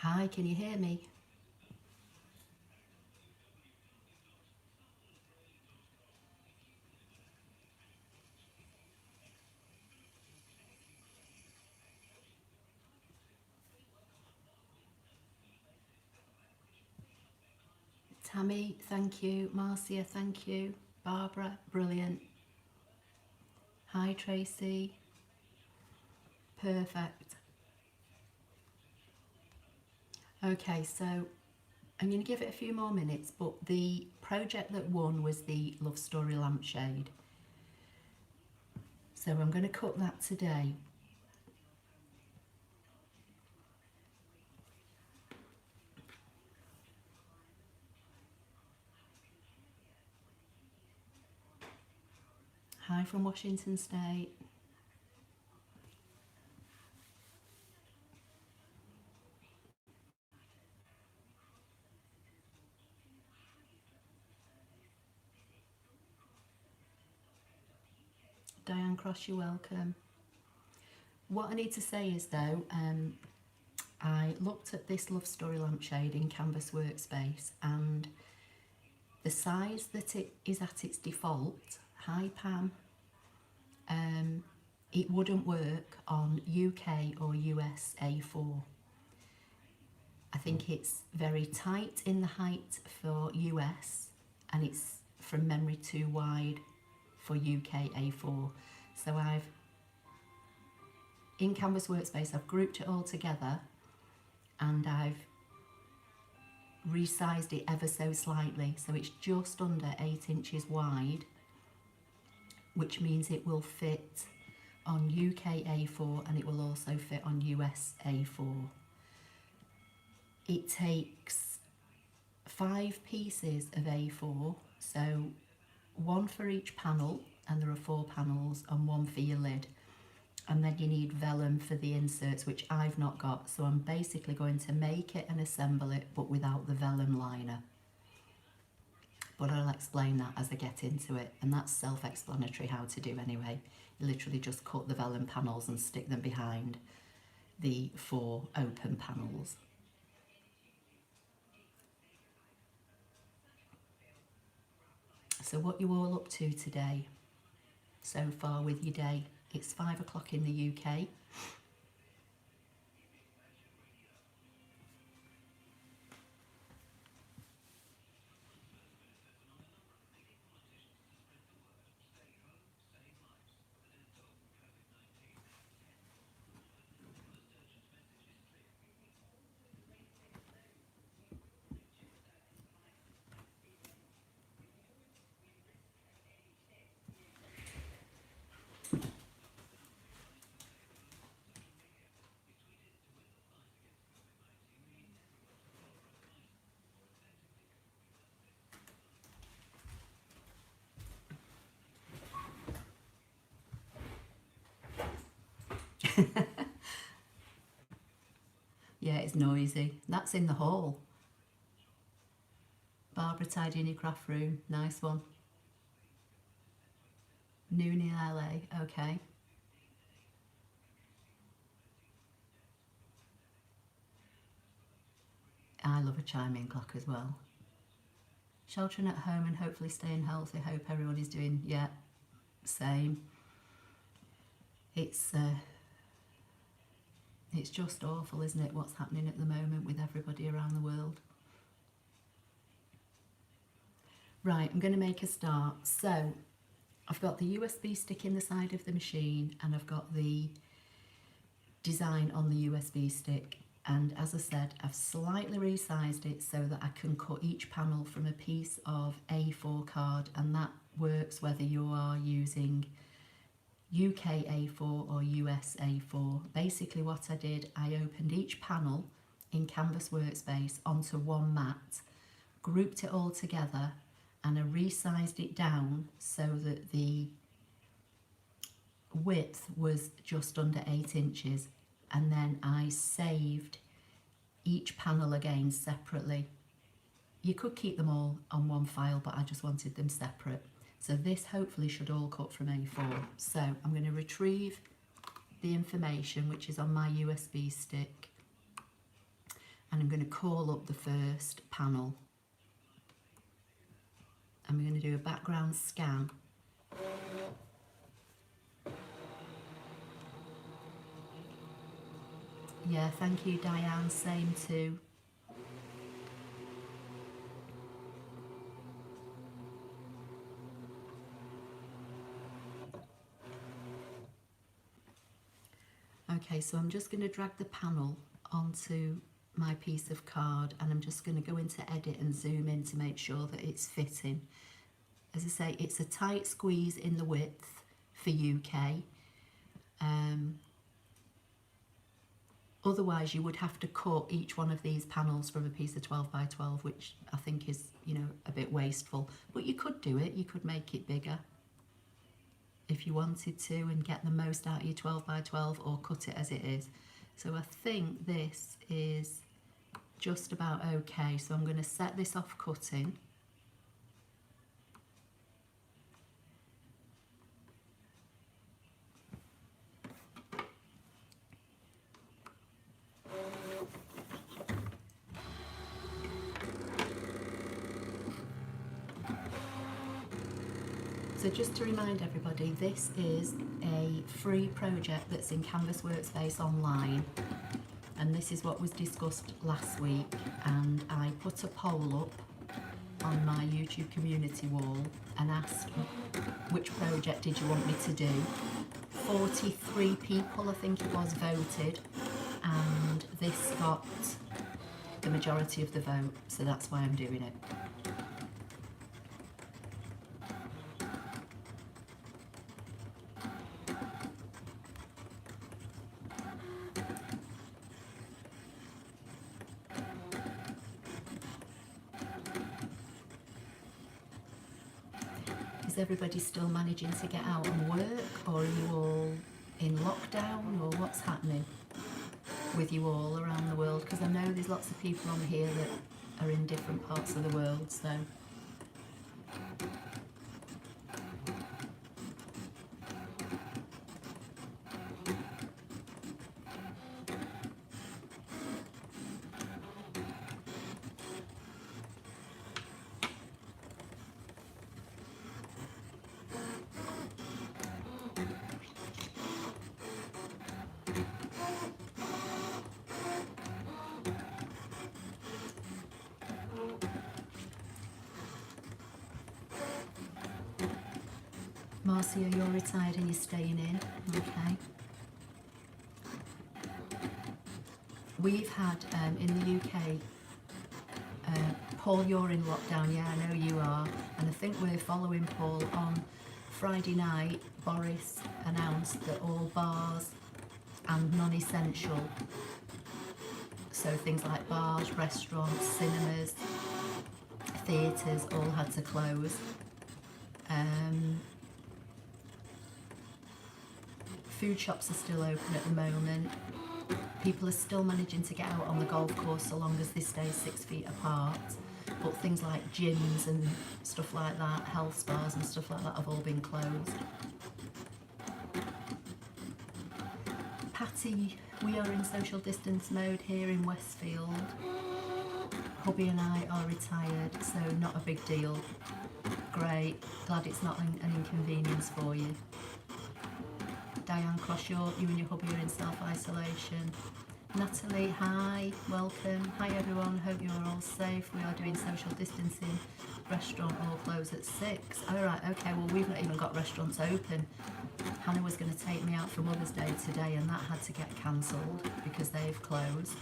Hi, can you hear me? Tammy, thank you. Marcia, thank you. Barbara, brilliant. Hi, Tracy. Perfect. Okay, so I'm going to give it a few more minutes, but the project that won was the Love Story Lampshade. So I'm going to cut that today. Hi from Washington State. Diane Cross, you're welcome. What I need to say is though, I looked at this Love Story Lampshade in Canvas Workspace, and the size that it is at its default, hi Pam, it wouldn't work on UK or US A4. I think it's very tight in the height for US, and it's from memory too wide for UK A4. So in Canvas Workspace, I've grouped it all together and I've resized it ever so slightly, so it's just under 8 inches wide, which means it will fit on UK A4 and it will also fit on US A4. It takes 5 pieces of A4, so one for each panel, and there are 4 panels, and one for your lid. And then you need vellum for the inserts, which I've not got, so I'm basically going to make it and assemble it, but without the vellum liner. But I'll explain that as I get into it, and that's self-explanatory how to do anyway. You literally just cut the vellum panels and stick them behind the 4 open panels. So what you all up to today so far with your day? It's 5 o'clock in the UK. Yeah, it's noisy. That's in the hall. Barbara tidying your craft room. Nice one. Noon in LA. Okay. I love a chime-in clock as well. Sheltering at home and hopefully staying healthy. Hope everyone is doing, yeah, same. It's just awful, isn't it, what's happening at the moment with everybody around the world. Right, I'm going to make a start. So I've got the USB stick in the side of the machine, and I've got the design on the USB stick. And as I said, I've slightly resized it so that I can cut each panel from a piece of A4 card, and that works whether you are using UK A4 or US A4. Basically what I did, I opened each panel in Canvas Workspace onto one mat, grouped it all together, and I resized it down so that the width was just under 8 inches, and then I saved each panel again separately. You could keep them all on one file, but I just wanted them separate. So this hopefully should all cut from A4. So I'm going to retrieve the information which is on my USB stick, and I'm going to call up the first panel. I'm going to do a background scan. Yeah, thank you Diane, same too. Okay, so I'm just going to drag the panel onto my piece of card, and I'm just going to go into edit and zoom in to make sure that it's fitting. As I say, it's a tight squeeze in the width for UK. Otherwise you would have to cut each one of these panels from a piece of 12 by 12, which I think is, you know, a bit wasteful, but you could do it. You could make it bigger if you wanted to and get the most out of your 12 by 12, or cut it as it is. So I think this is just about okay, so I'm going to set this off cutting. So just to remind everybody, this is a free project that's in Canvas Workspace online, and this is what was discussed last week, and I put a poll up on my YouTube community wall and asked which project did you want me to do. 43 people, I think it was, voted, and this got the majority of the vote, so that's why I'm doing it. Is everybody still managing to get out and work, or are you all in lockdown, or what's happening with you all around the world? Because I know there's lots of people on here that are in different parts of the world, so. Marcia, you're retired and you're staying in, okay. We've had, in the UK, Paul, you're in lockdown, yeah, I know you are, and I think we're following Paul. On Friday night, Boris announced that all bars and non-essential, so things like bars, restaurants, cinemas, theatres, all had to close. Food shops are still open at the moment. People are still managing to get out on the golf course so long as they stay 6 feet apart. But things like gyms and stuff like that, health spas and stuff like that, have all been closed. Patty, we are in social distance mode here in Westfield. Hubby and I are retired, so not a big deal. Great, glad it's not an inconvenience for you. Diane Cross, you and your hubby are in self-isolation. Natalie, hi, welcome. Hi everyone, hope you're all safe. We are doing social distancing. Restaurant all closed at 6. Alright, okay, well we've not even got restaurants open. Hannah was going to take me out for Mother's Day today, and that had to get cancelled because they've closed.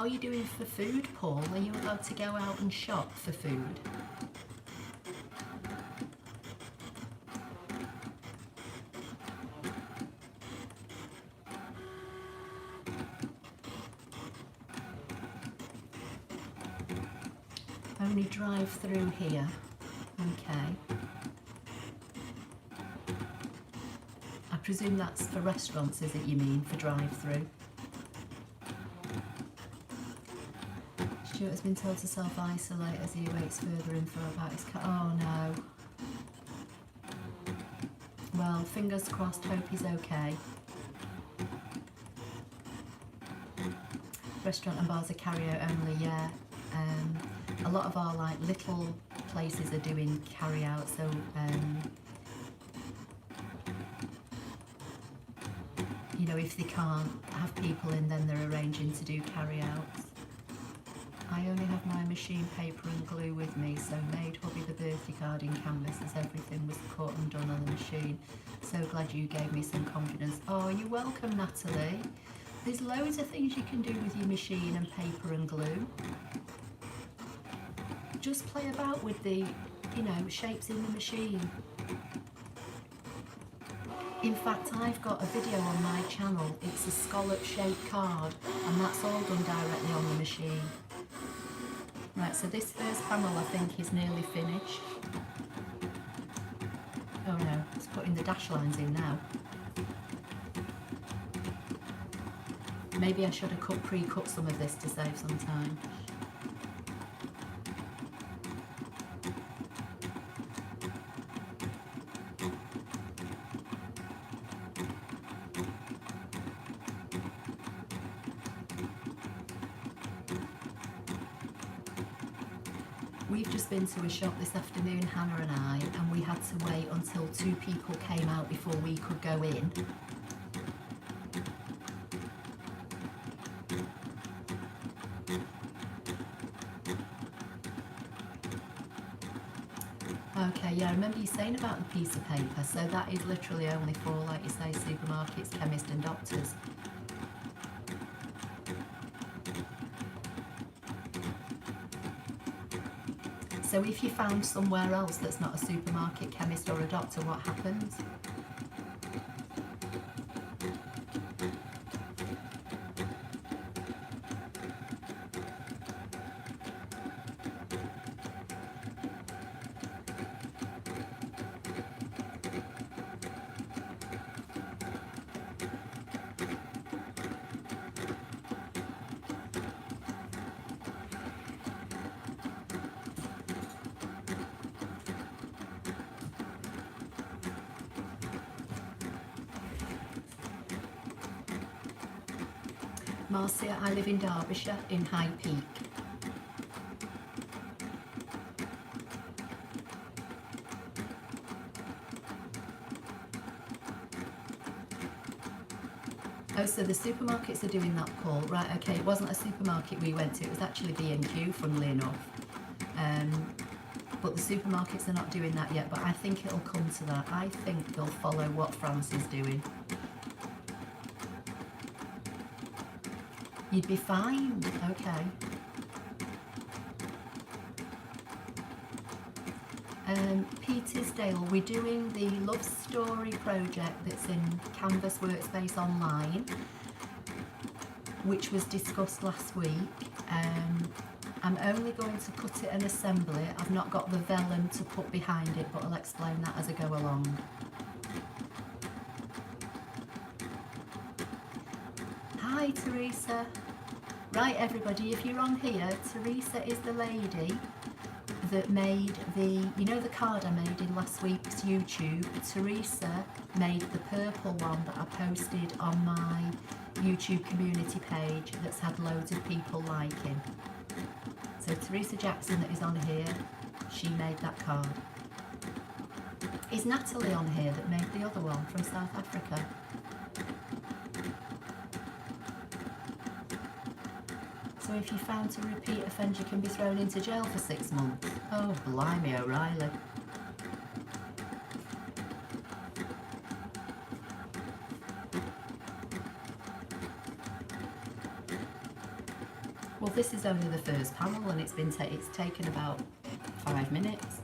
How are you doing for food, Paul? Are you allowed to go out and shop for food? Only drive through here. Okay. I presume that's for restaurants, is it, you mean, for drive-through? Stuart has been told to self-isolate as he awaits further info about his cat. Oh no. Well, fingers crossed, hope he's okay. Restaurant and bars are carry-out only, yeah. A lot of our like little places are doing carry-out, so you know, if they can't have people in, then they're arranging to do carry-outs. I only have my machine paper and glue with me, so made hubby the birthday card in canvas as everything was cut and done on the machine. So glad you gave me some confidence. Oh, you're welcome, Natalie. There's loads of things you can do with your machine and paper and glue. Just play about with the, you know, shapes in the machine. In fact, I've got a video on my channel. It's a scallop shaped card, and that's all done directly on the machine. Right, so this first panel I think is nearly finished. Oh no, it's putting the dash lines in now. Maybe I should have pre-cut some of this to save some time. We've just been to a shop this afternoon, Hannah and I, and we had to wait until 2 people came out before we could go in. Okay, yeah, I remember you saying about the piece of paper, so that is literally only for, like you say, supermarkets, chemists and doctors. So if you found somewhere else that's not a supermarket, chemist or a doctor, what happens? Marcia, I live in Derbyshire, in High Peak. Oh, so the supermarkets are doing that, Paul. Right, okay, it wasn't a supermarket we went to, it was actually B&Q, funnily enough. But the supermarkets are not doing that yet, but I think it'll come to that. I think they'll follow what France is doing. You'd be fine, okay. Petersdale, we're doing the Love Story project that's in Canvas Workspace Online, which was discussed last week. I'm only going to cut it and assemble it. I've not got the vellum to put behind it, but I'll explain that as I go along. Hi Teresa. Right everybody, if you're on here, Teresa is the lady that made the, you know the card I made in last week's YouTube? Teresa made the purple one that I posted on my YouTube community page that's had loads of people liking. So Teresa Jackson that is on here, she made that card. Is Natalie on here that made the other one from South Africa? So if you found to repeat offend, you can be thrown into jail for 6 months. Oh, blimey, O'Reilly. Well, this is only the first panel, and it's taken about 5 minutes.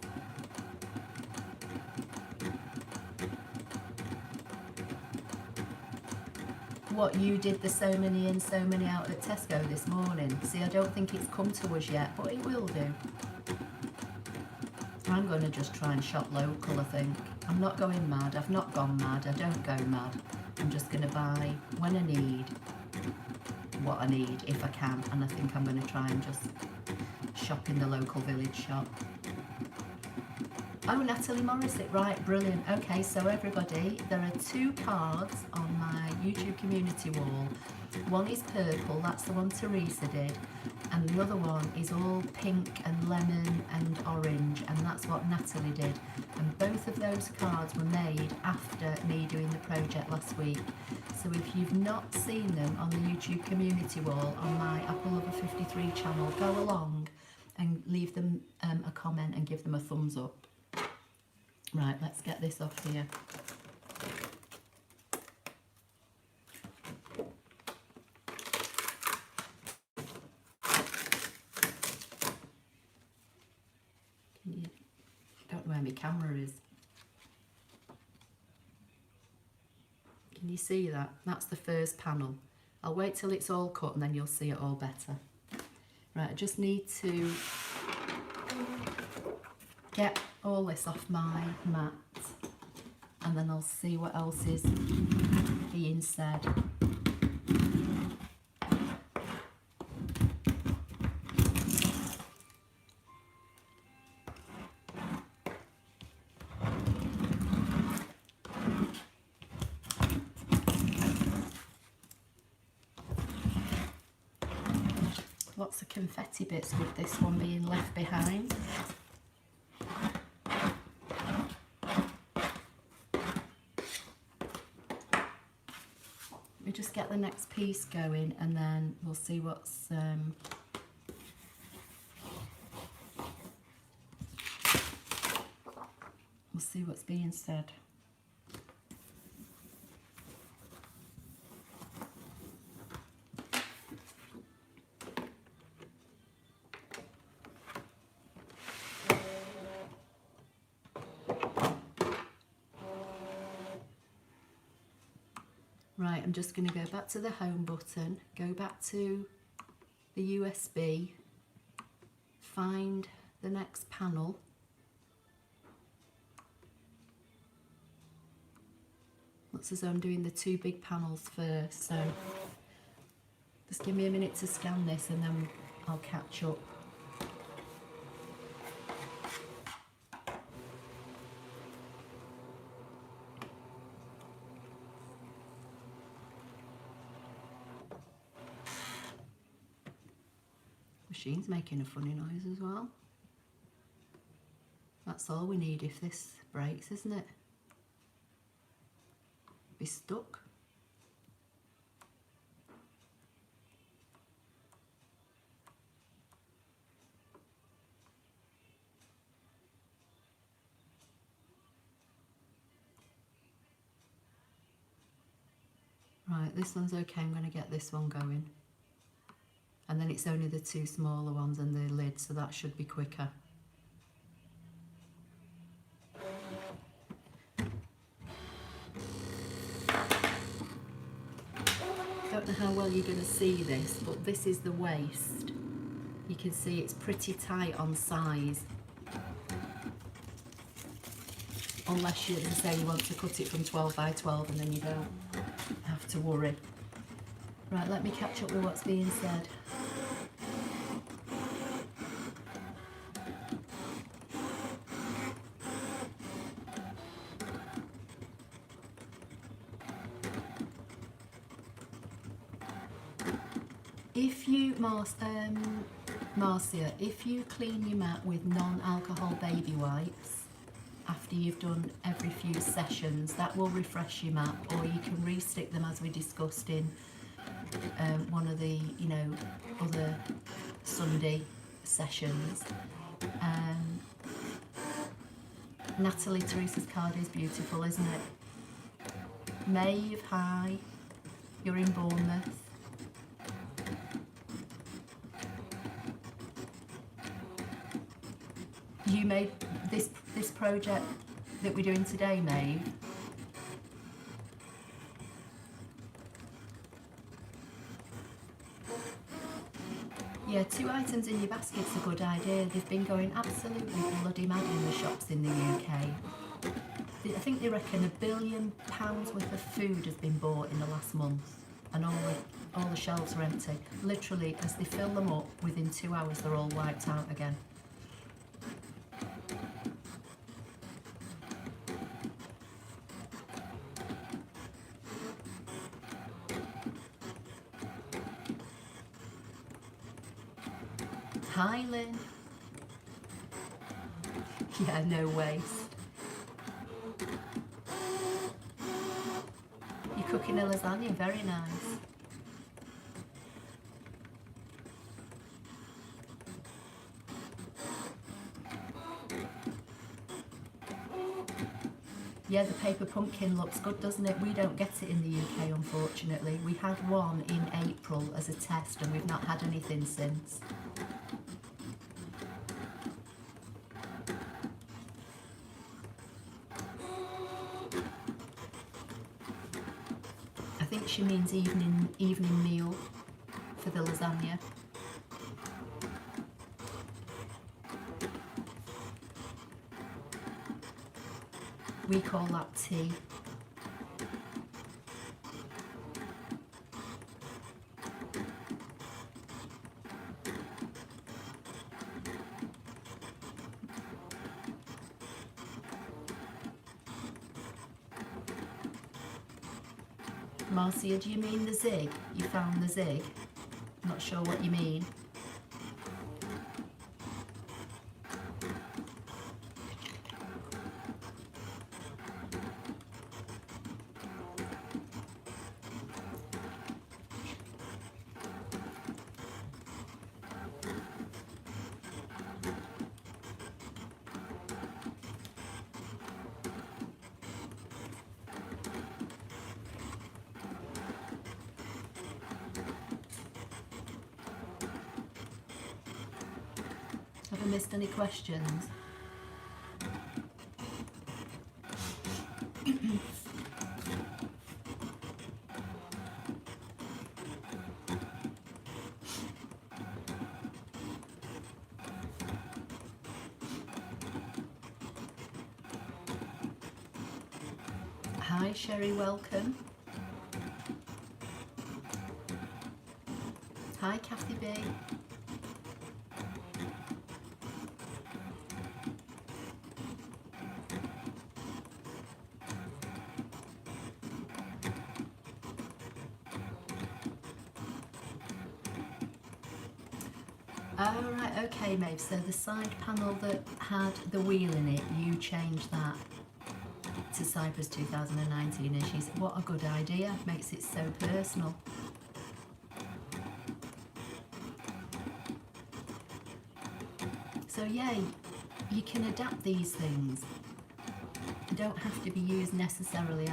What, you did the so many in, so many out at Tesco this morning? See, I don't think it's come to us yet, but it will do. I'm going to just try and shop local, I think. I'm not going mad. I've not gone mad. I don't go mad. I'm just going to buy when I need what I need, if I can. And I think I'm going to try and just shop in the local village shop. Oh, Natalie Morissette, right, brilliant. Okay, so everybody, there are 2 cards on my YouTube community wall. One is purple, that's the one Teresa did, and the other one is all pink and lemon and orange, and that's what Natalie did. And both of those cards were made after me doing the project last week. So if you've not seen them on the YouTube community wall on my Apple Lover 53 channel, go along and leave them a comment and give them a thumbs up. Right, let's get this off here. Don't know where my camera is. Can you see that? That's the first panel. I'll wait till it's all cut and then you'll see it all better. Right, I just need to get all this off my mat and then I'll see what else is being said. Lots of confetti bits with this one being left behind. We just get the next piece going and then we'll see what's being said. Right, I'm just going to go back to the home button, go back to the USB, find the next panel. Looks as though I'm doing the 2 big panels first, so just give me a minute to scan this and then I'll catch up. Machine's making a funny noise as well. That's all we need if this breaks, isn't it? Be stuck. Right, this one's okay. I'm going to get this one going. And then it's only the 2 smaller ones and the lid, so that should be quicker. Don't know how well you're going to see this, but this is the waist. You can see it's pretty tight on size. Unless you say you want to cut it from 12 by 12 and then you don't have to worry. Right, let me catch up with what's being said. If you, Marcia, if you clean your mat with non-alcohol baby wipes after you've done every few sessions, that will refresh your mat, or you can re-stick them as we discussed in one of the, other Sunday sessions. Natalie, Teresa's card is beautiful, isn't it? Maeve, hi. You're in Bournemouth. You made this project that we're doing today, Maeve? Yeah, 2 items in your basket's a good idea. They've been going absolutely bloody mad in the shops in the UK. I think they reckon £1 billion worth of food has been bought in the last month, and all the shelves are empty. Literally, as they fill them up, within 2 hours they're all wiped out again. Hi, Lynn. Yeah, no waste. You're cooking a lasagna, very nice. Yeah, the paper pumpkin looks good, doesn't it? We don't get it in the UK, unfortunately. We had one in April as a test and we've not had anything since. I think she means evening meal for the lasagna. We call that tea. Marcia, do you mean the zig? You found the zig? Not sure what you mean. Have I missed any questions? Hi Sherry, welcome. Hi Kathy B. Oh, right, okay, Maeve. So the side panel that had the wheel in it, you changed that to Cyprus 2019, and she said, what a good idea, makes it so personal. So yeah, you can adapt these things. They don't have to be used necessarily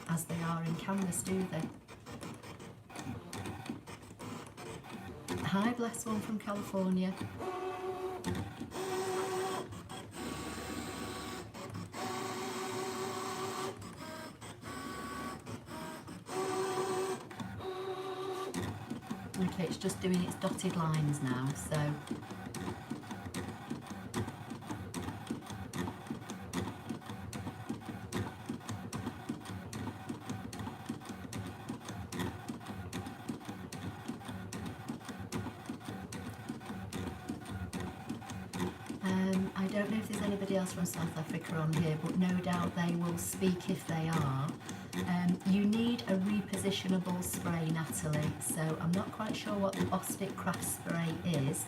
as they are in canvas, do they? Hi, bless one from California. Okay, it's just doing its dotted lines now, so. I don't know if there's anybody else from South Africa on here, but no doubt they will speak if they are. You need a repositionable spray, Natalie, so I'm not quite sure what the Bostik Craft Spray is.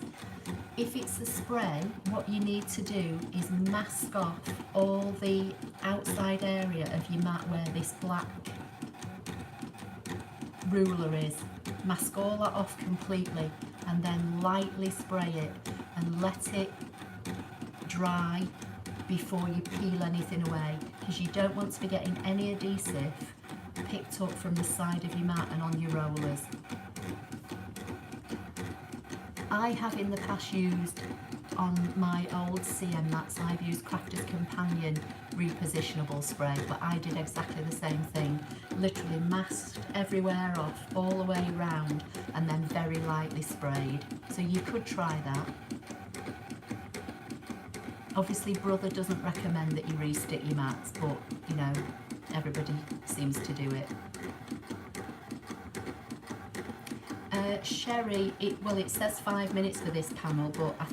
If it's a spray, what you need to do is mask off all the outside area of your mat where this black ruler is. Mask all that off completely and then lightly spray it and let it dry before you peel anything away, because you don't want to be getting any adhesive picked up from the side of your mat and on your rollers. I have in the past used on my old CM mats I've used Crafter's Companion repositionable spray, but I did exactly the same thing. Literally masked everywhere off all the way round and then very lightly sprayed. So you could try that. Obviously Brother doesn't recommend that you re-stick your mats, but you know, everybody seems to do it. Sherry, it says 5 minutes for this panel, but I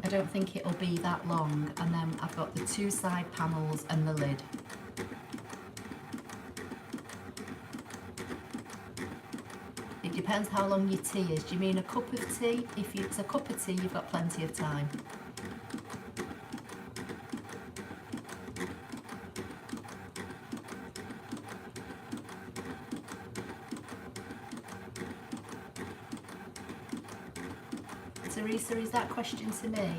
don't think it'll be that long. And then I've got the 2 side panels and the lid. It depends how long your tea is. Do you mean a cup of tea? If it's a cup of tea, you've got plenty of time. Teresa, is that question to me?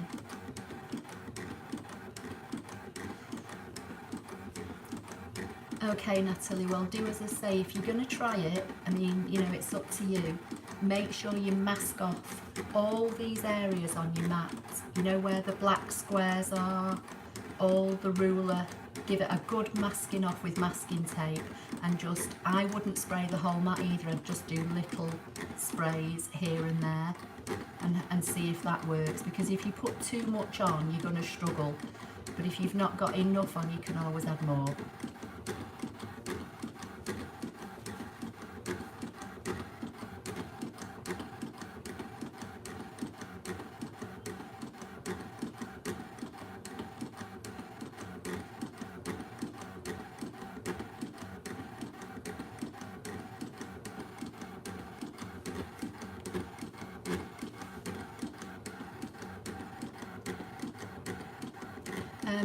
Okay, Natalie, well, do as I say. If you're going to try it, I mean, you know, it's up to you. Make sure you mask off all these areas on your mat. You know where the black squares are, all the ruler. Give it a good masking off with masking tape, and just, I wouldn't spray the whole mat either. I'd just do little sprays here and there and see if that works, because if you put too much on, you're going to struggle. But if you've not got enough on, you can always add more.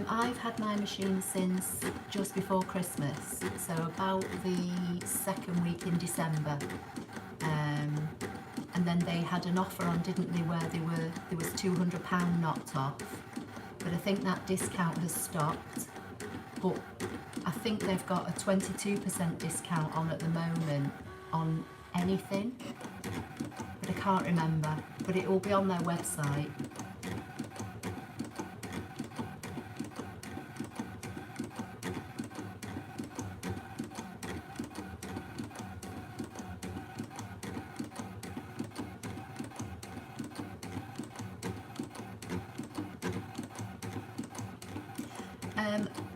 I've had my machine since just before Christmas, so about the 2nd week in December, and then they had an offer on, didn't they, where there was £200 knocked off, but I think that discount has stopped. But I think they've got a 22% discount on at the moment on anything, but I can't remember, but it will be on their website.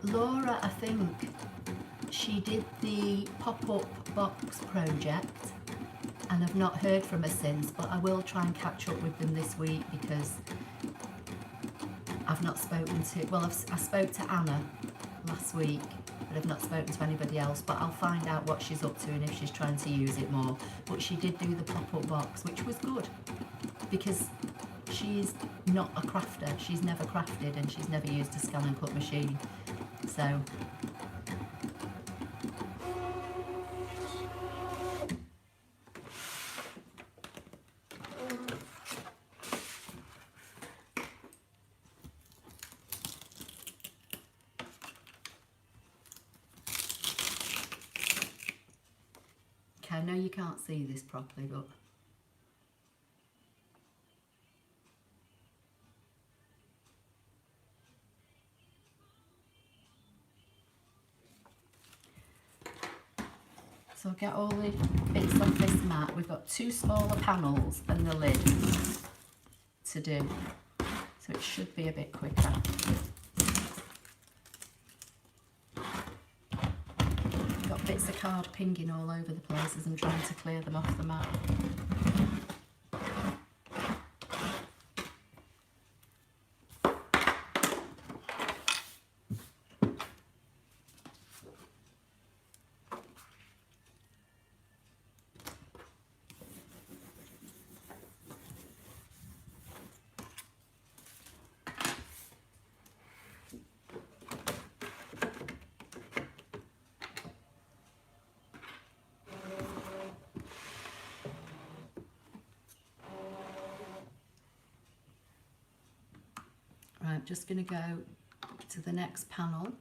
Laura, I think she did the pop-up box project and I've not heard from her since, but I will try and catch up with them this week because I've not spoken to, well, I spoke to Anna last week, but I've not spoken to anybody else, but I'll find out what she's up to and if she's trying to use it more. But she did do the pop-up box, which was good because she's not a crafter, she's never crafted and she's never used a ScanNCut machine. So okay, I know you can't see this properly, but so I'll get all the bits off this mat. We've got 2 smaller panels and the lid to do, so it should be a bit quicker. Got bits of card pinging all over the place as I'm trying to clear them off the mat. Right, I'm just going to go to the next panel.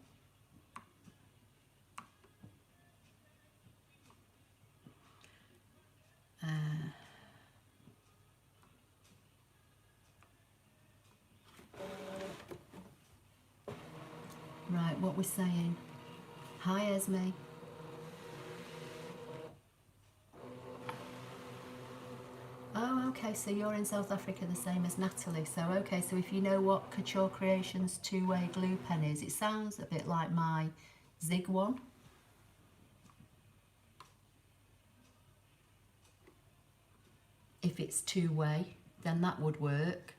Right, what we're saying. Hi, Esme. Oh, okay, so you're in South Africa the same as Natalie. So, okay, so if you know what Couture Creations two-way glue pen is, it sounds a bit like my Zig one. If it's two-way, then that would work.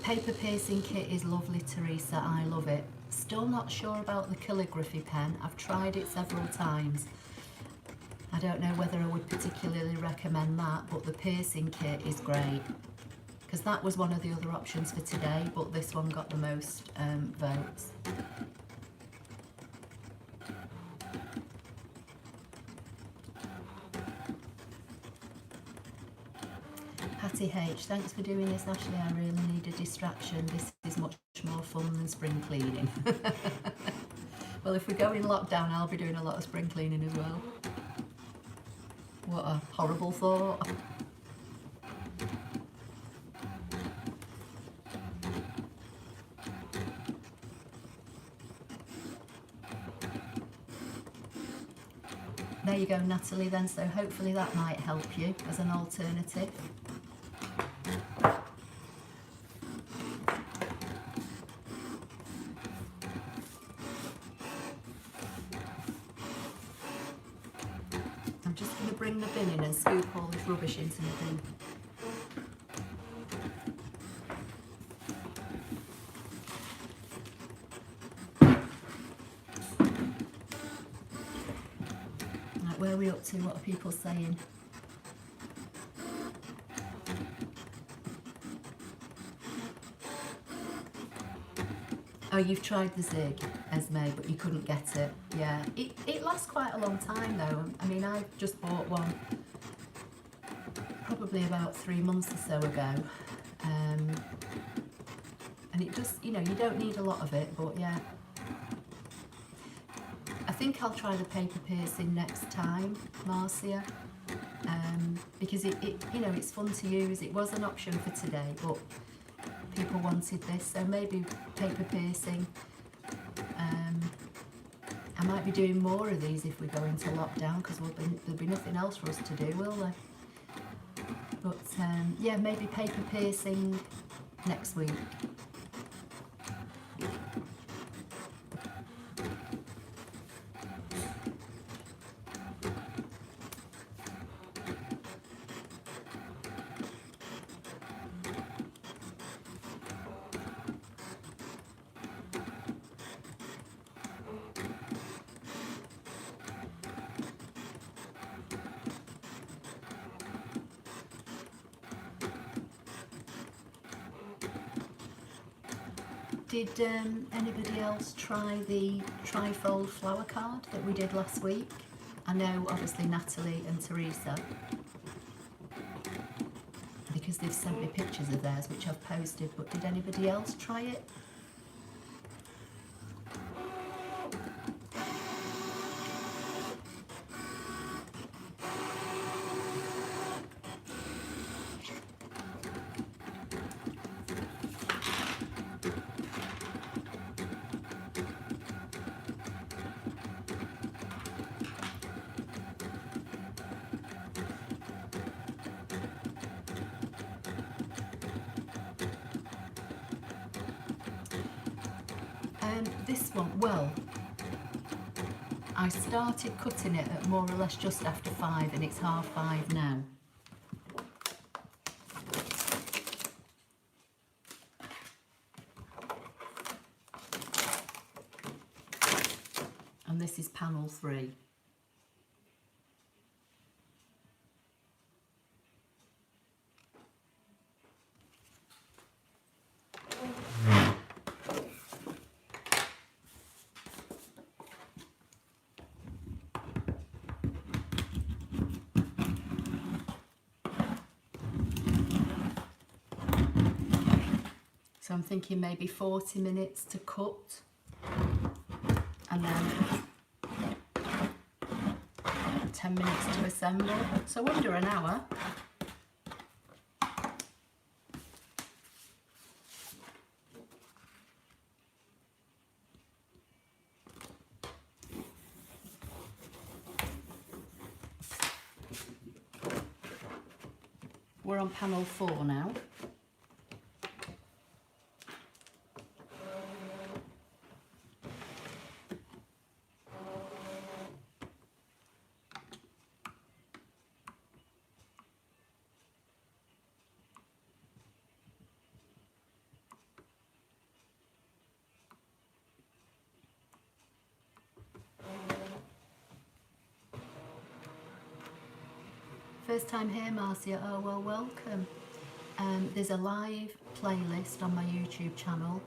Paper piercing kit is lovely, Teresa. I love it. Still not sure about the calligraphy pen. I've tried it several times. I don't know whether I would particularly recommend that, but the piercing kit is great. Because that was one of the other options for today, but this one got the most votes. Hattie H, thanks for doing this, Ashley. I really need a distraction. This is much more fun than spring cleaning. Well, if we go in lockdown, I'll be doing a lot of spring cleaning as well. What a horrible thought. There you go, Natalie, then, so hopefully that might help you as an alternative. I'm just going to bring the bin in and scoop all this rubbish into the bin. Where are we up to? What are people saying? Oh, you've tried the Zig, Esme, but you couldn't get it. Yeah, it lasts quite a long time though. I mean, I just bought one probably about 3 months or so ago. And it just, you know, you don't need a lot of it, but yeah. I think I'll try the paper piercing next time, Marcia, because it you know, it's fun to use. It was an option for today, but people wanted this, so maybe paper piercing. I might be doing more of these if we go into lockdown, because there'll be nothing else for us to do, will there? But yeah, maybe paper piercing next week. Did anybody else try the trifold flower card that we did last week? I know obviously Natalie and Teresa, because they've sent me pictures of theirs which I've posted, but did anybody else try it? This one, well, I started cutting it at more or less just after 5 and it's 5:30 now. And this is panel 3. So I'm thinking maybe 40 minutes to cut, and then 10 minutes to assemble, so under an hour. We're on panel 4 now. First time here, Marcia? Oh, well, welcome. There's a live playlist on my YouTube channel.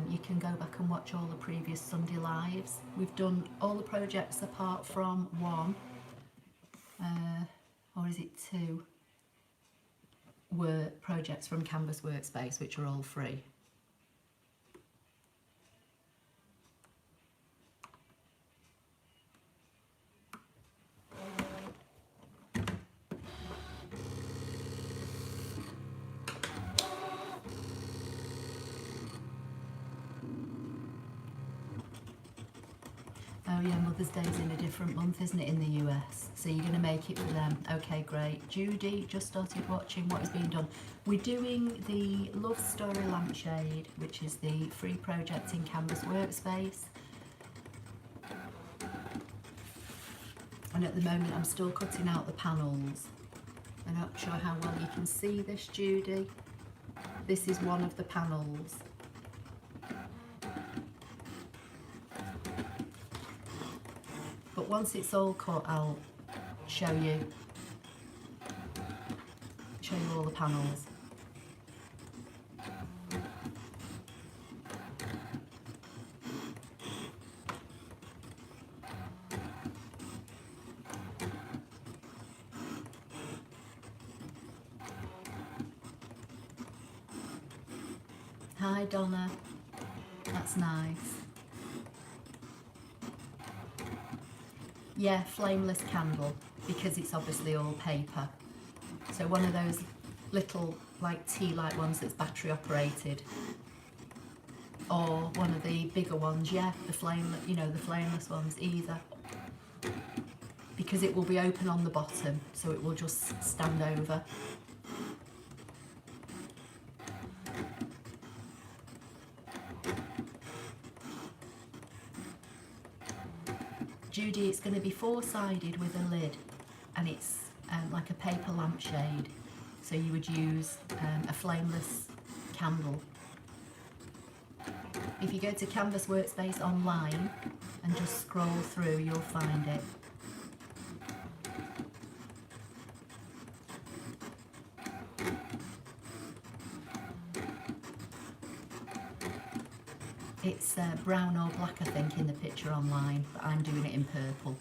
You can go back and watch all the previous Sunday lives. We've done all the projects apart from one, or is it 2, were projects from Canvas Workspace, which are all free. Oh yeah, Mother's Day is in a different month, isn't it, in the US? So you're going to make it for them. Okay, great. Judy just started watching what is being done. We're doing the Love Story Lampshade, which is the free project in Canvas Workspace. And at the moment I'm still cutting out the panels. I'm not sure how well you can see this, Judy. This is one of the panels. But once it's all cut, I'll show you all the panels. Hi Donna, that's nice. Yeah, flameless candle, because it's obviously all paper. So one of those little like tea light ones that's battery operated, or one of the bigger ones, yeah, the flameless, you know, the flameless ones, either. Because it will be open on the bottom, so it will just stand over. Judy, it's going to be 4-sided with a lid, and it's like a paper lampshade, so you would use a flameless candle. If you go to Canvas Workspace online and just scroll through, you'll find it. It's brown or black, I think, in the picture online, but I'm doing it in purple.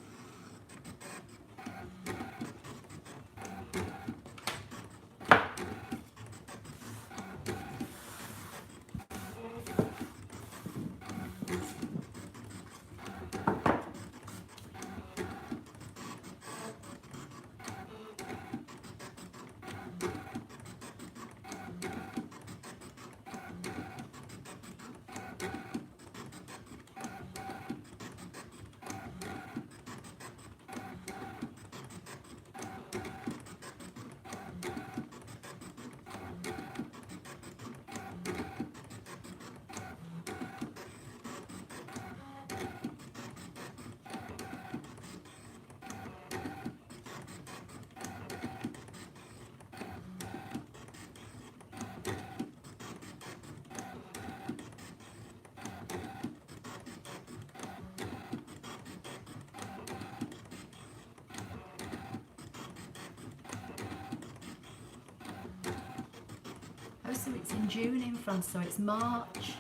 Oh, so it's in June in France, so it's March.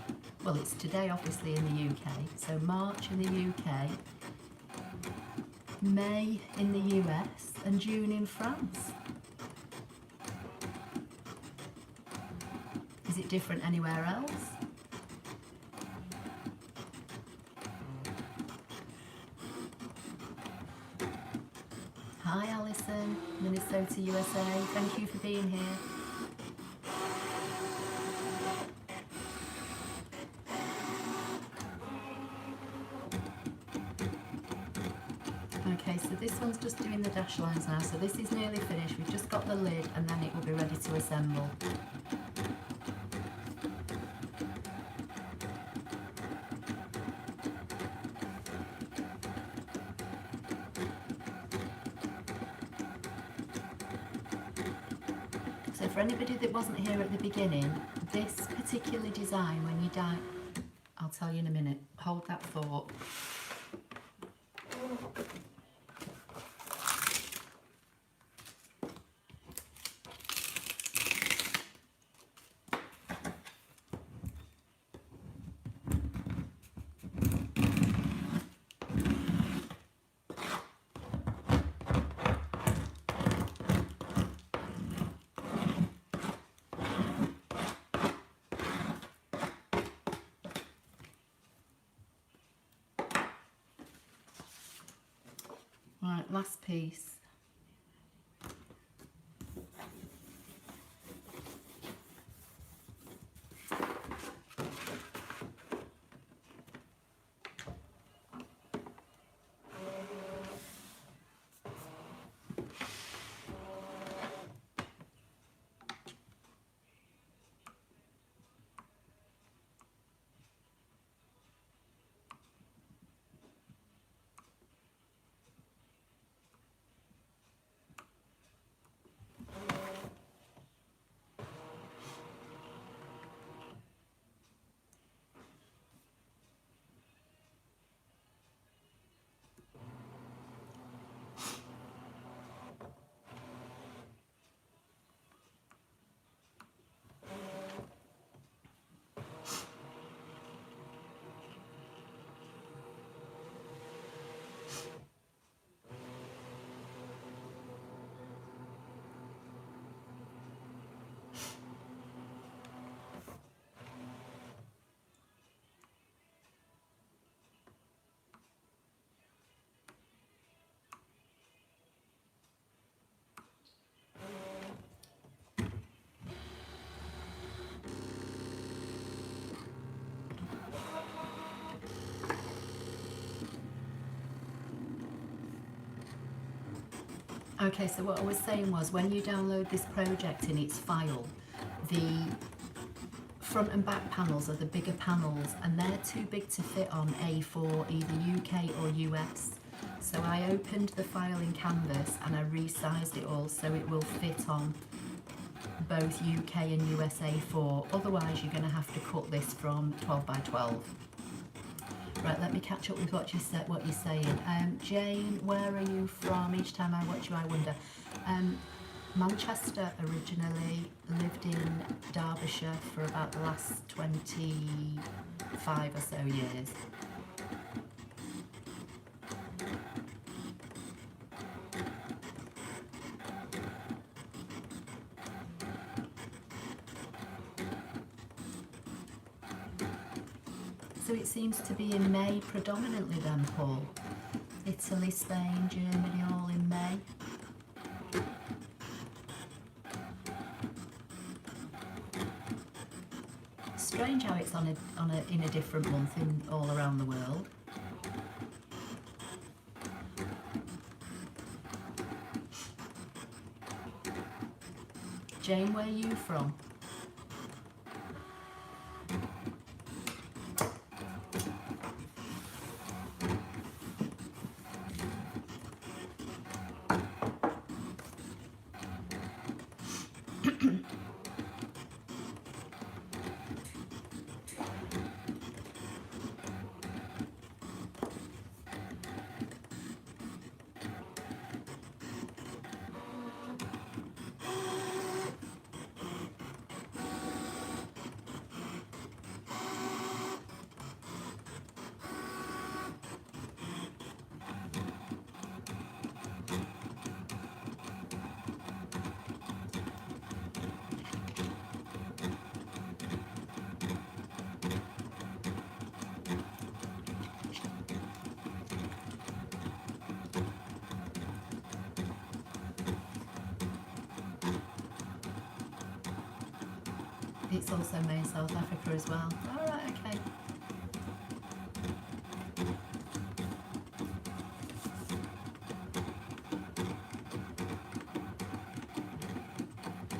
Well, it's today, obviously, in the UK. So March in the UK, May in the US, and June in France. Is it different anywhere else? Hi Alison, Minnesota, USA. Thank you for being here. Okay, so this one's just doing the dash lines now. So this is nearly finished. We've just got the lid and then it will be ready to assemble. So for anybody that wasn't here at the beginning, this particular design, when you die, I'll tell you in a minute, hold that thought. Right, last piece. Okay, so what I was saying was when you download this project in its file, the front and back panels are the bigger panels and they're too big to fit on A4, either UK or US. So I opened the file in Canvas and I resized it all so it will fit on both UK and US A4. Otherwise you're going to have to cut this from 12 by 12. Right, let me catch up with what you said. What you're saying, Jane. Where are you from? Each time I watch you, I wonder. Manchester originally, lived in Derbyshire for about the last 25 or so years. So it seems to be in May predominantly then, Paul. Italy, Spain, Germany, all in May. Strange how it's in a different month all around the world. Jane, where are you from? It's also made in South Africa as well. Alright, okay.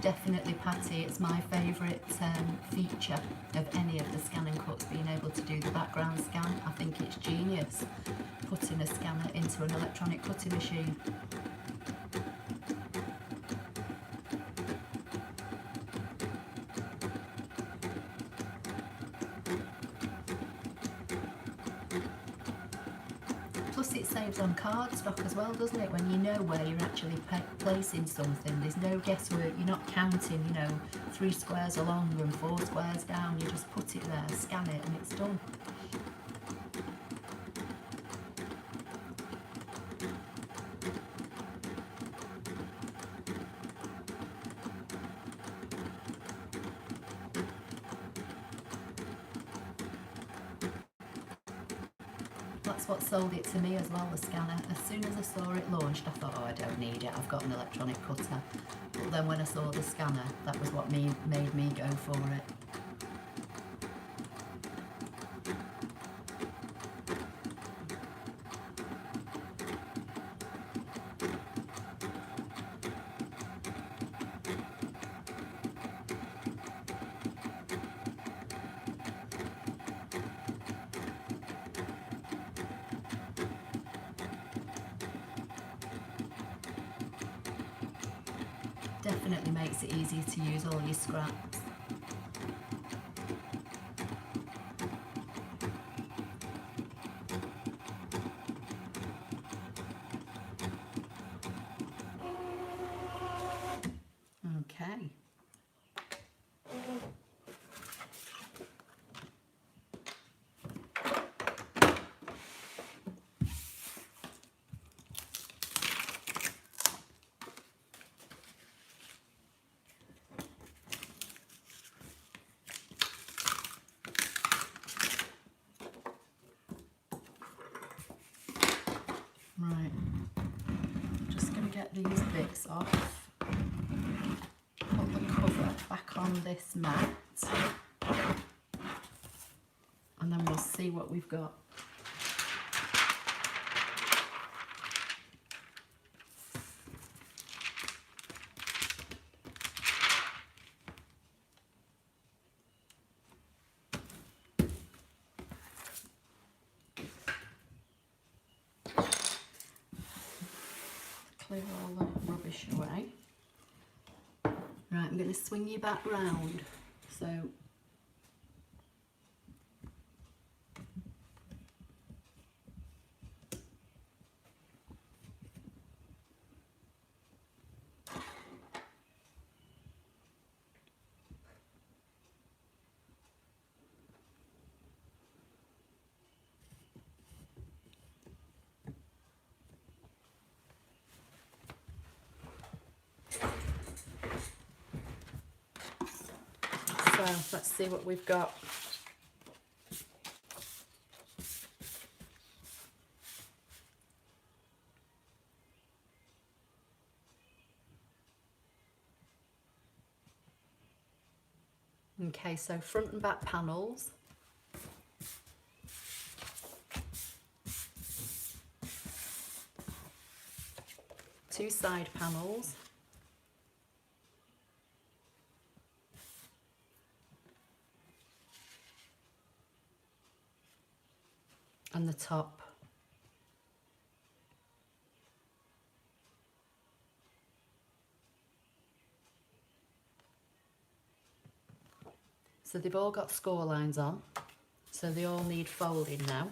Definitely, Patty, it's my favourite feature of any of the ScanNCuts, being able to do the background scan. I think it's genius, putting a scanner into an electronic cutting machine. Plus it saves on cardstock as well, doesn't it? When you know where you're actually placing something, there's no guesswork. You're not counting, you know, 3 squares along and 4 squares down. You just put it there, scan it, and it's done. That's what sold it to me as well, the scanner. As soon as I saw it launched, I thought, oh, I don't need it, I've got an electronic cutter. But then when I saw the scanner, that was what made me go for it. Definitely makes it easier to use all your scraps. Okay. Right, just going to get these bits off, put the cover back on this mat, and then we'll see what we've got. Clear all the rubbish away. Right, I'm going to swing you back round. So let's see what we've got. Okay, so front and back panels. Two side panels. And the top. So they've all got score lines on, so they all need folding now.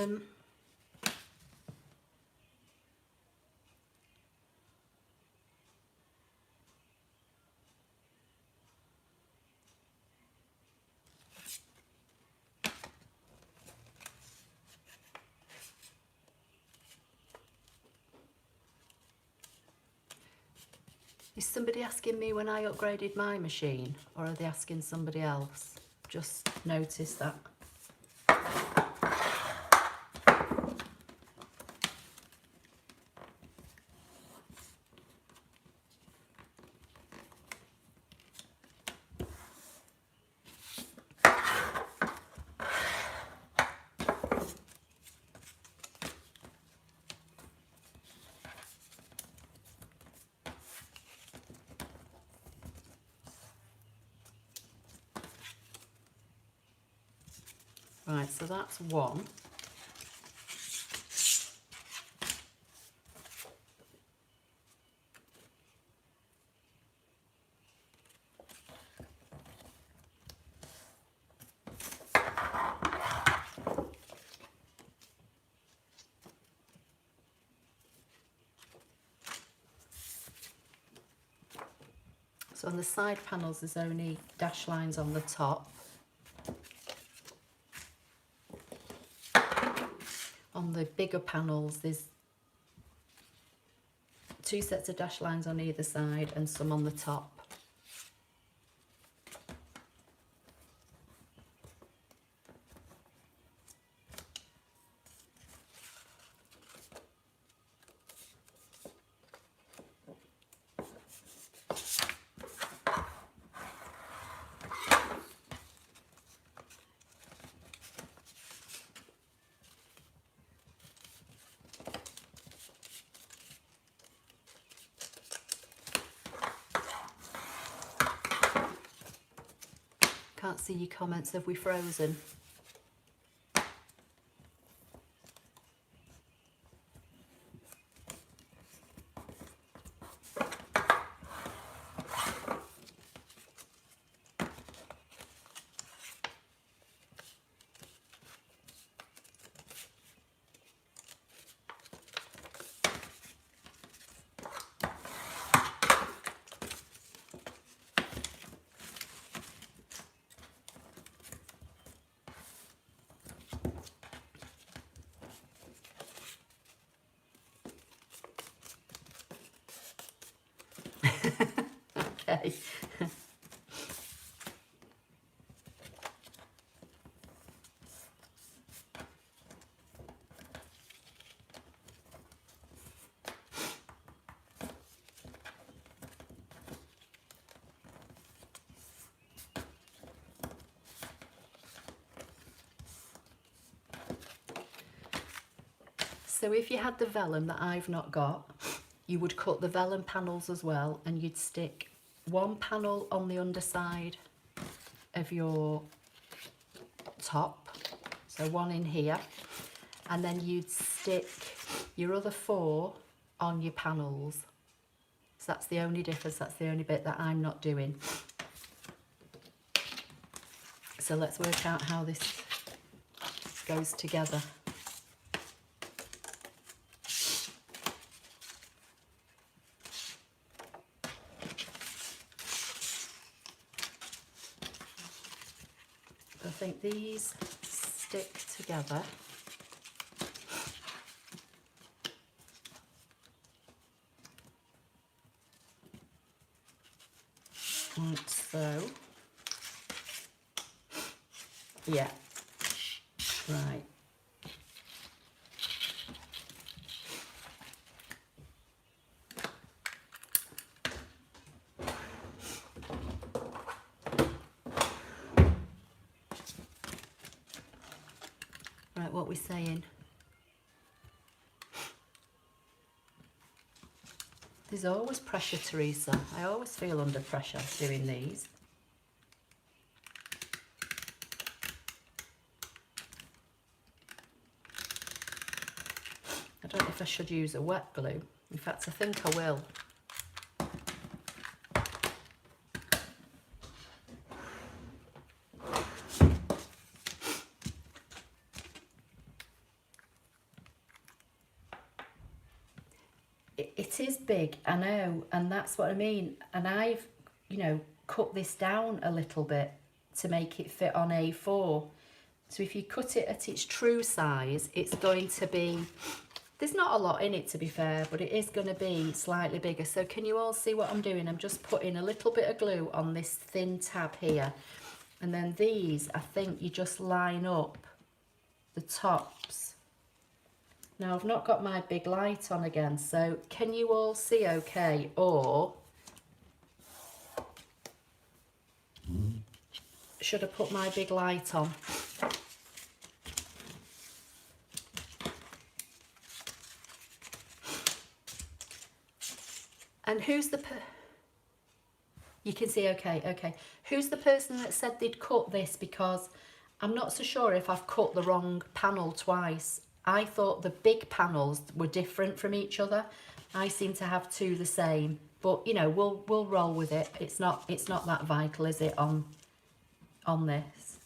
Is somebody asking me when I upgraded my machine, or are they asking somebody else? Just notice that. Right, so that's one. So on the side panels there's only dash lines on the top. On the bigger panels there's 2 sets of dash lines on either side and some on the top. Can't see your comments. Have we frozen? Okay. So if you had the vellum that I've not got, you would cut the vellum panels as well, and you'd stick one panel on the underside of your top, so one in here, and then you'd stick your other 4 on your panels. So that's the only difference, that's the only bit that I'm not doing. So let's work out how this goes together. I think these stick together. Like so. Yeah. Right. Right, what we're saying. There's always pressure, Teresa. I always feel under pressure doing these. I don't know if I should use a wet glue. In fact, I think I will. It is big, I know, and that's what I mean. And I've, you know, cut this down a little bit to make it fit on A4. So if you cut it at its true size, it's going to be, there's not a lot in it to be fair, but it is going to be slightly bigger. So can you all see what I'm doing? I'm just putting a little bit of glue on this thin tab here. And then these, I think you just line up the tops. Now I've not got my big light on again, so can you all see okay? Or should I put my big light on? And who's the you can see okay, okay. Who's the person that said they'd cut this? Because I'm not so sure if I've cut the wrong panel twice. I thought the big panels were different from each other. I seem to have two the same, but you know, we'll roll with it. It's not that vital, is it, on this?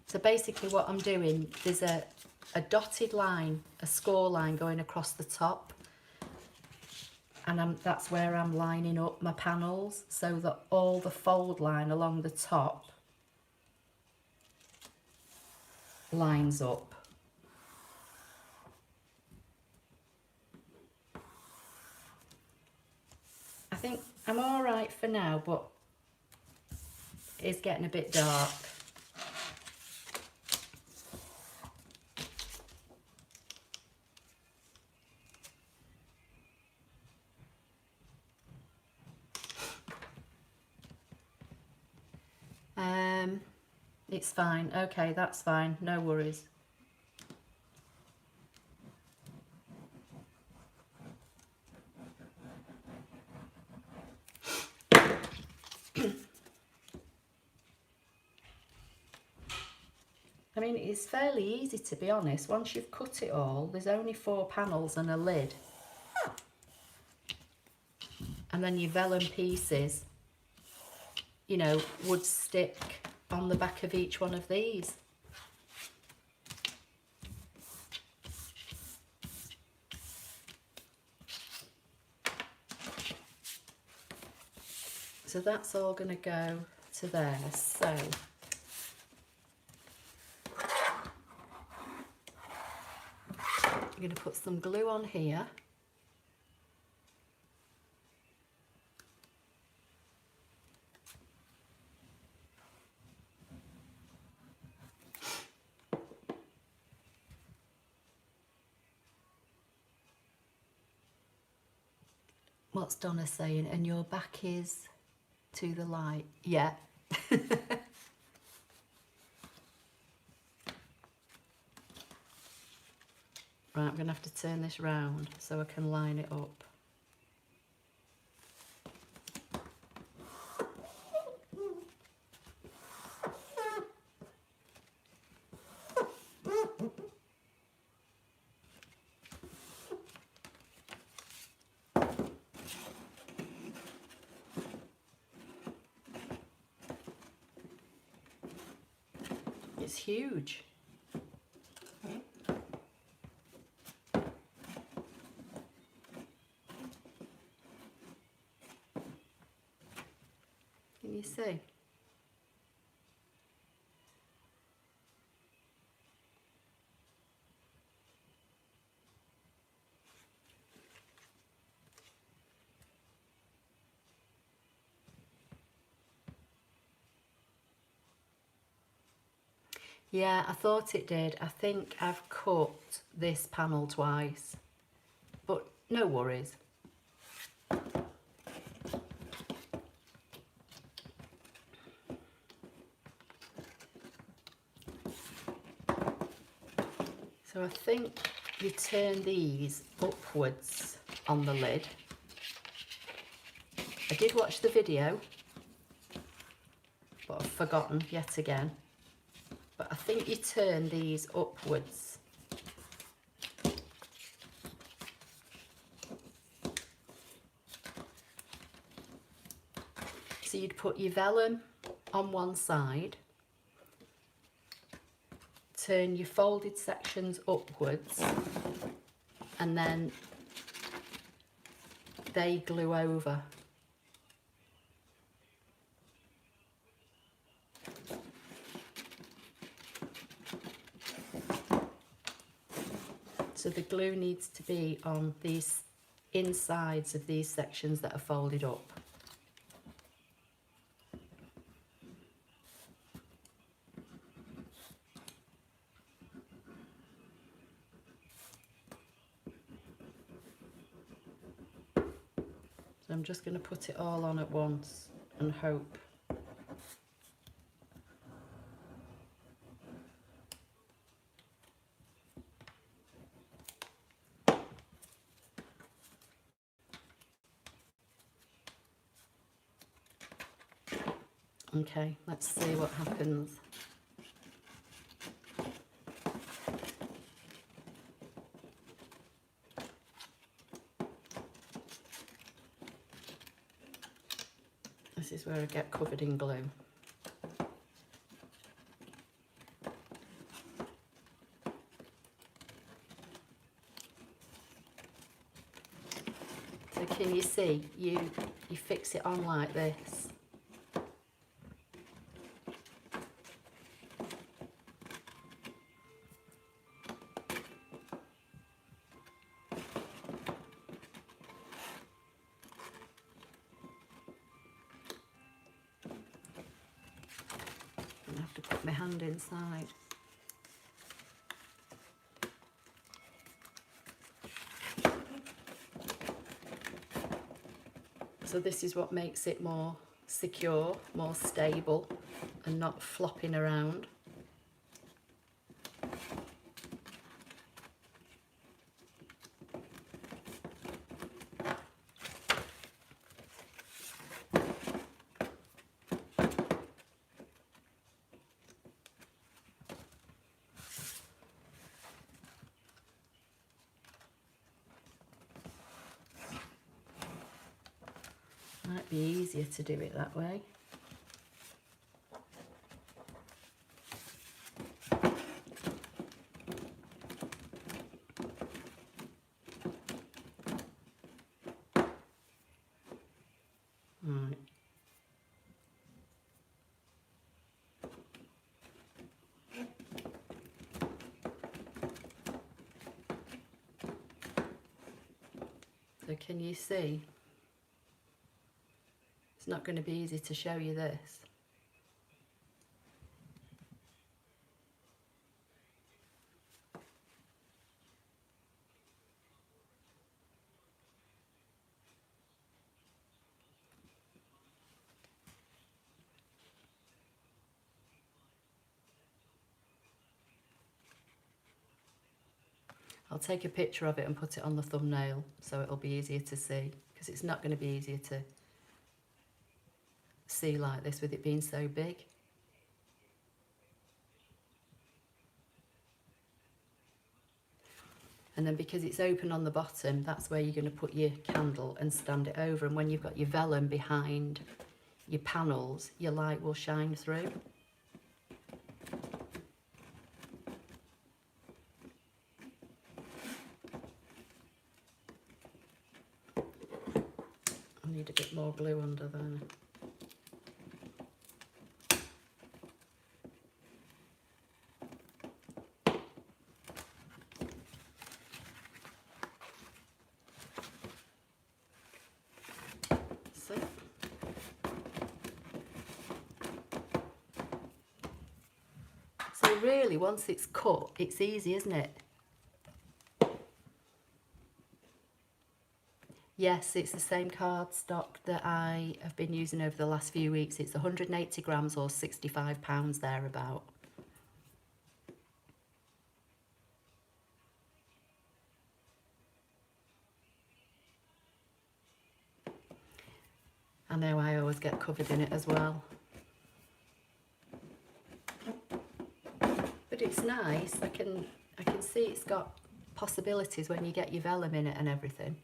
So basically what I'm doing, there's a dotted line, a score line going across the top. And that's where I'm lining up my panels so that all the fold line along the top lines up. I think I'm all right for now, but it's getting a bit dark. It's fine. Okay, that's fine. No worries. I mean, it's fairly easy, to be honest. Once you've cut it all, there's only 4 panels and a lid. And then your vellum pieces, you know, would stick on the back of each one of these. So that's all going to go to there. So I'm going to put some glue on here. What's Donna saying? And your back is to the light. Yeah. Right, I'm going to have to turn this round so I can line it up. It's huge. Can you see? Yeah, I thought it did. I think I've cut this panel twice, but no worries. So I think you turn these upwards on the lid. I did watch the video, but I've forgotten yet again. But I think you turn these upwards. So you'd put your vellum on one side turn your folded sections upwards and then they glue over. So the glue needs to be on these insides of these sections that are folded up. So I'm just going to put it all on at once and hope. Okay, let's see what happens. This is where I get covered in glue. So can you see, you fix it on like this. I have to put my hand inside. So this is what makes it more secure, more stable, and not flopping around. Might be easier to do it that way. Right. So can you see? It's not going to be easy to show you this. I'll take a picture of it and put it on the thumbnail so it'll be easier to see, because it's not going to be easier to see like this with it being so big. And then because it's open on the bottom, that's where you're going to put your candle and stand it over, and when you've got your vellum behind your panels, your light will shine through. I need a bit more glue under there. So really, once it's cut, it's easy, isn't it? Yes, it's the same cardstock that I have been using over the last few weeks. It's 180 grams or £65 thereabout. I know I always get covered in it as well. But it's nice. I can see it's got possibilities when you get your vellum in it and everything.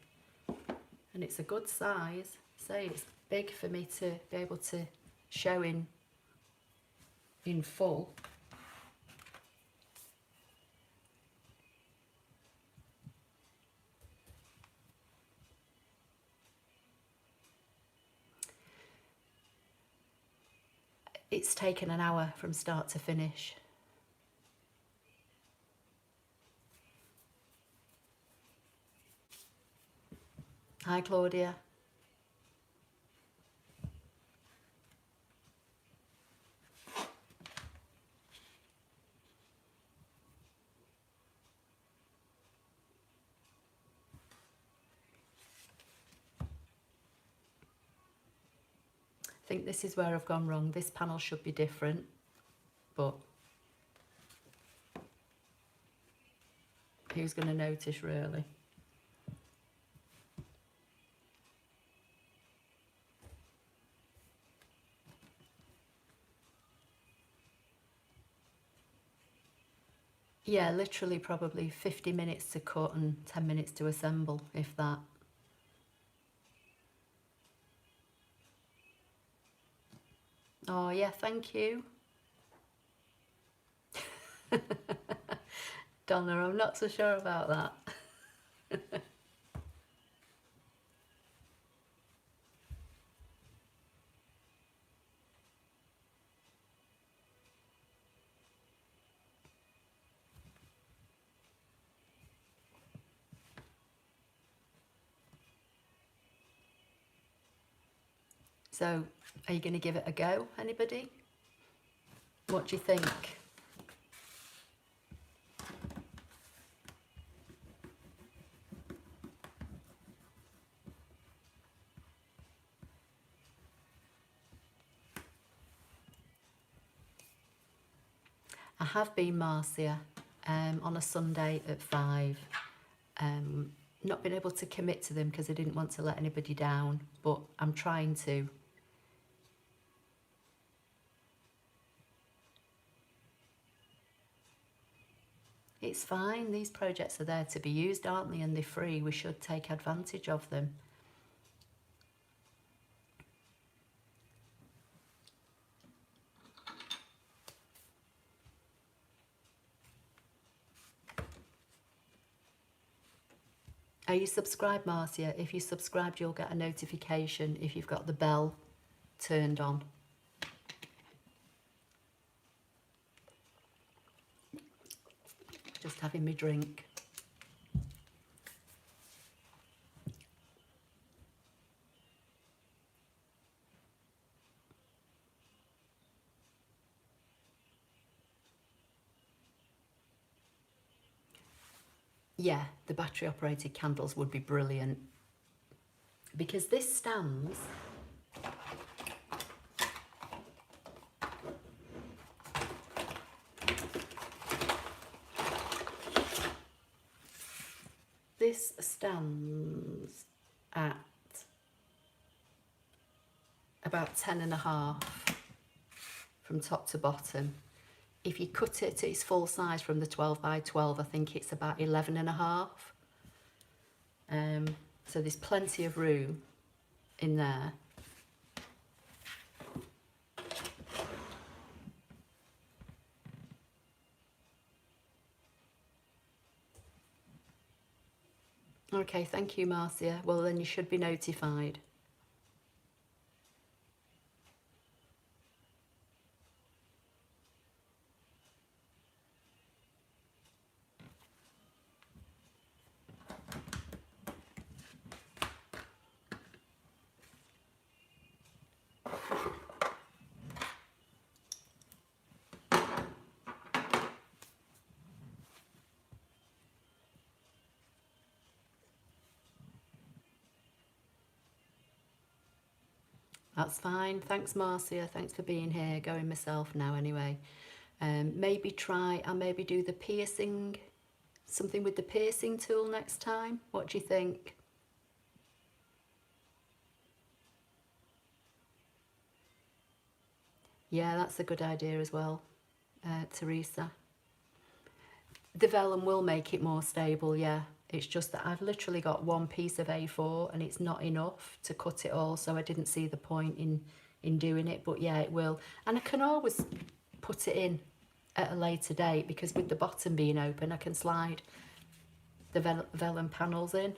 And it's a good size. Say it's big for me to be able to show in full. It's taken an hour from start to finish. Hi Claudia. I think this is where I've gone wrong. This panel should be different, but who's going to notice really? Yeah, literally probably 50 minutes to cut and 10 minutes to assemble, if that. Oh yeah, thank you. Donna, I'm not so sure about that. So, are you going to give it a go, anybody? What do you think? I have been, Marcia, on a Sunday at 5. Not been able to commit to them because I didn't want to let anybody down, but I'm trying to. It's fine, these projects are there to be used, aren't they? And they're free, we should take advantage of them. Are you subscribed, Marcia? If you're subscribed, you'll get a notification if you've got the bell turned on. Just having my drink. Yeah, the battery operated candles would be brilliant, because this stands at about 10.5 from top to bottom. If you cut it to its full size from the 12 by 12, I think it's about 11.5. So there's plenty of room in there. Okay, thank you, Marcia. Well, then you should be notified. That's fine. Thanks, Marcia. Thanks for being here. Going myself now anyway. Maybe I'll maybe do the piercing, something with the piercing tool next time. What do you think? Yeah, that's a good idea as well, Teresa. The vellum will make it more stable, yeah. It's just that I've literally got one piece of A4 and it's not enough to cut it all, so I didn't see the point in doing it, but yeah, it will. And I can always put it in at a later date, because with the bottom being open, I can slide the vellum panels in.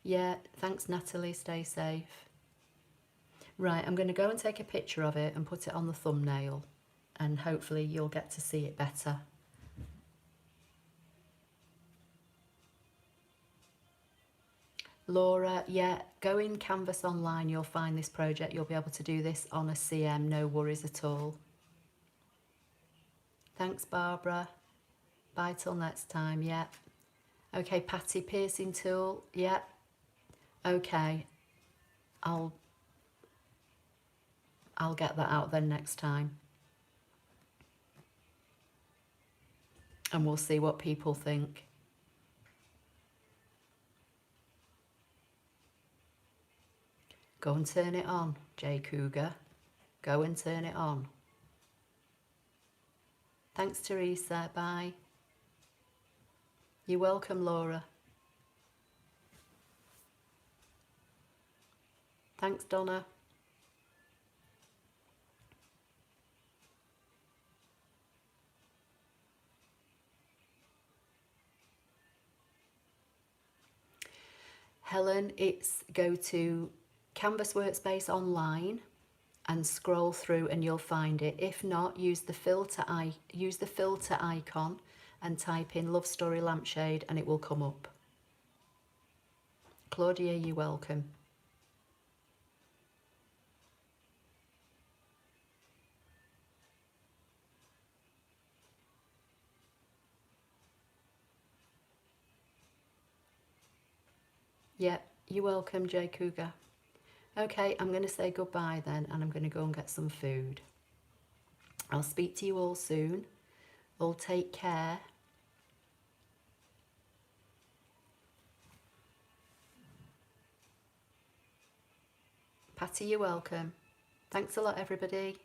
Yeah, thanks Natalie, stay safe. Right, I'm going to go and take a picture of it and put it on the thumbnail, and hopefully you'll get to see it better. Laura, yeah, go in Canvas online, you'll find this project. You'll be able to do this on a CM, no worries at all. Thanks, Barbara. Bye till next time, yeah. Okay, Patty, piercing tool, yeah. Okay, I'll get that out then next time. And we'll see what people think. Go and turn it on, J Cougar. Go and turn it on. Thanks, Teresa. Bye. You're welcome, Laura. Thanks, Donna. Helen, it's go to Canvas Workspace online and scroll through and you'll find it. If not, use the filter icon and type in Love Story Lampshade and it will come up. Claudia, you're welcome. Yeah, you're welcome, J Cougar. Okay, I'm going to say goodbye then, and I'm going to go and get some food. I'll speak to you all soon. All take care. Patty, you're welcome. Thanks a lot, everybody.